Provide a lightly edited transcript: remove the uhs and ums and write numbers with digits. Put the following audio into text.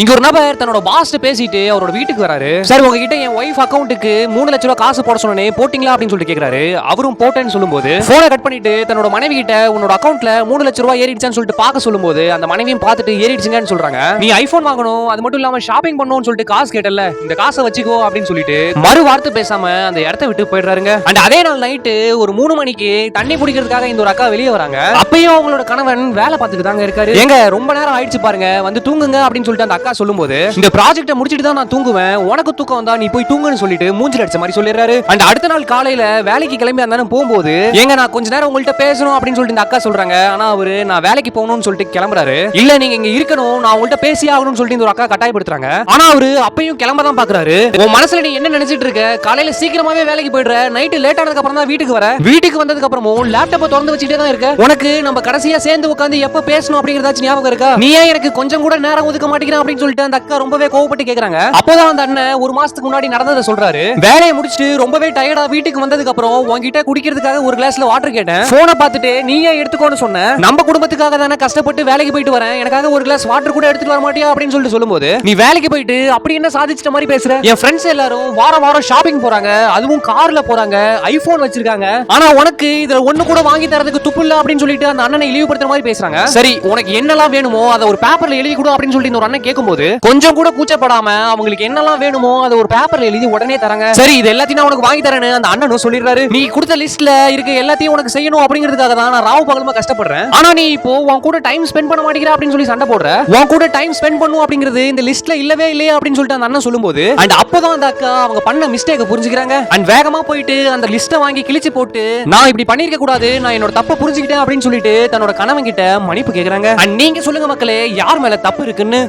இங்க ஒரு நபர் தன்னோட பாஸ் பேசிட்டு அவரோட வீட்டுக்கு வராரு. சார் உங்ககிட்ட என் ஒய்ஃப் அக்கௌண்ட்டுக்கு 3 லட்சம் ரூபாய் காசு போட சொன்னே போட்டிங்களா அப்படின்னு சொல்லிட்டு கேக்குறாரு. அவரும் போட்டேன்னு சொல்லும்போது போனை கட் பண்ணிட்டு தன்னோட மனைவி கிட்ட உன்னோட அக்கௌண்ட்ல 3 லட்சம் ரூபாய் ஏறிடுச்சான்னு சொல்லிட்டு பார்க்க சொல்லும்போது அந்த மனைவியும் பார்த்துட்டு ஏறிடுச்சுங்கன்னு சொல்றாங்க. நீ ஐபோன் வாங்கணும், அது மட்டும் இல்லாம ஷாப்பிங் பண்ணணும்னு சொல்லிட்டு காசு கேட்டல, இந்த காசை வச்சுக்கோ அப்படின்னு சொல்லிட்டு மறு வார்த்தை பேசாம அந்த இடத்த விட்டு போயிடுறாருங்க. அண்ட் அதே நாள் நைட்டு ஒரு 3 மணிக்கு தண்ணி குடிக்கிறதுக்காக இந்த ஒரு அக்கா வெளியே வராங்க. அப்பயும் அவங்களோட கணவன் வேலை பார்த்துட்டு தாங்க இருக்காரு. எங்க ரொம்ப நேரம் ஆயிடுச்சு பாருங்க, வந்து தூங்குங்க அப்படின்னு சொல்லிட்டு அந்த அக்கா சொல்லும்போது இந்த ப்ராஜெக்ட்டை முடிச்சிட்டு தான் நான் தூங்குவேன், உனக்கு தூக்கம் வந்தா நீ போய் தூங்குன்னு சொல்லிட்டு மூஞ்சில அடிச்ச மாதிரி சொல்லிடுறாரு. அண்ட் அடுத்த நாள் காலையில வேலைக்கு கிளம்பி அந்தானே போகும்போது எங்க நான் கொஞ்ச நேரம் உங்கள்கிட்ட பேசணும் அப்படின்னு சொல்லிட்டு இந்த அக்கா சொல்றாங்க. ஆனா அவரு நான் வேலைக்கு போகணும்னு சொல்லிட்டு கிளம்புறாரு. இல்ல நீங்க இங்க இருக்கணும், நான் உங்கள்கிட்ட பேசி ஆகணும்னு சொல்லிட்டு இந்த ஒரு அக்கா கட்டாயப்படுத்துறாங்க. ஆனா அவரு அப்பயும் கிளம்ப தான் பாக்குறாரு. உன் மனசுல நீ என்ன நினைச்சிட்டு இருக்க, காலையில சீக்கிரமாவே வேலைக்கு போயிடுற, நைட்டு லேட் ஆனதுக்கு அப்புறம் தான் வீட்டுக்கு வர, வீட்டுக்கு வந்ததுக்கு அப்புறமும் லேப்டாப்பை திறந்து வச்சுட்டே தான் இருக்க, உனக்கு நம்ம கடைசியா சேர்ந்து உட்காந்து எப்ப பேசணும் அப்படிங்கறதாச்சும் ஞாபகம் இருக்கா, நீ ஏன் எனக்கு கொஞ்சம் கூட நேரம் ஒதுக்க மாட்டேங்கிறான் அப்படின்னு சொல்லிட்டு அந்த அக்கா ரொம்பவே கோவப்பட்டு கேக்குறாங்க. அப்போதான் அந்த அண்ணன் ஒரு மாசத்துக்கு முன்னாடி நடந்ததை சொல்றாரு. வேலையை முடிச்சிட்டு ரொம்பவே டயர்டா வீட்டுக்கு வந்ததுக்கு அப்புறம் உன்கிட்ட குடிக்கிறதுக்காக ஒரு கிளாஸ்ல வாட்டர் கேட்டேன், போனை பார்த்துட்டு நீயே எடுத்துக்கோன்னு சொன்ன, நம்ம குடும்பத்துக்காக தானே கஷ்டப்பட்டு வேலைக்கு போயிட்டு வரேன், எனக்காக ஒரு கிளாஸ் வாட்டர் கூட எடுத்துட்டு வர மாட்டியா அப்படின்னு சொல்லிட்டு சொல்லும்போது நீ வேலைக்கு போயிட்டு அப்படி என்ன சாதிச்சிட்ட மாதிரி பேசுற, என் ஃப்ரெண்ட்ஸ் எல்லாரும் வாரம் வாரம் ஷாப்பிங் போறாங்க, அதுவும் கார்ல போறாங்க, ஐபோன் வச்சிருக்காங்க, ஆனா உனக்கு இதுல ஒண்ணு கூட வாங்கி தரதுக்கு துப்பு இல்ல அப்படின்னு சொல்லிட்டு அந்த அண்ணனை இழிவுபடுத்துற மாதிரி பேசுறாங்க. சரி உனக்கு என்னெல்லாம் வேணுமோ அதை ஒரு பேப்பர்ல எழுதி கொடு அப்படின்னு சொல்லிட்டு ஒரு அண்ணன் கேட்கும்போது கொஞ்சம் கூட கூச்சப்படாம அவங்களுக்கு என்னெல்லாம் வேணுமோ அதை ஒரு பேப்பர்ல எழுதி உடனே தராங்க. சரி இது எல்லாத்தையும் நான் உனக்கு வாங்கி தரேன்னு அந்த அண்ணனும் சொல்லிடுறாரு. நீ கொடுத்த லிஸ்ட்ல இருக்க எல்லாத்தையும் உனக்கு செய்யணும் அப்படிங்கிறதுக்காக தான் நான் ராவு பகலுமா கஷ்டப்படுறேன், ஆனா நீ இப்போ உன் கூட டைம் ஸ்பெண்ட் பண்ண மாட்டேங்கிற அப்படின்னு சொல்லி சண்டை போடுற, உன் கூட டைம் ஸ்பெண்ட் பண்ணும் அப்படிங்கிறது இந்த லிஸ்ட்ல இல்லவே இல்லையா அப்படின்னு சொல்லிட்டு அந்த அண்ணன் சொல்லும்போது அண்ட் அப்பதான் அந்த அக்கா அவங்க பண்ண மிஸ்டேக்க புரிஞ்சுக்கிறாங்க. அண்ட் வேகமா போயிட்டு அந்த லிஸ்ட்டை வாங்கி கிழிச்சு போட்டு நான் இப்படி பண்ணிருக்க கூடாது, நான் என்னோட தப்பை புரிஞ்சுக்கிட்டேன் அப்படின்னு சொல்லிட்டு தன்னோட கணவன் கிட்ட மன்னிப்பு கேக்குறாங்க. அண்ட் நீங்க சொல்லுங்க மக்களே, யார் மேல தப்பு இருக்குன்னு.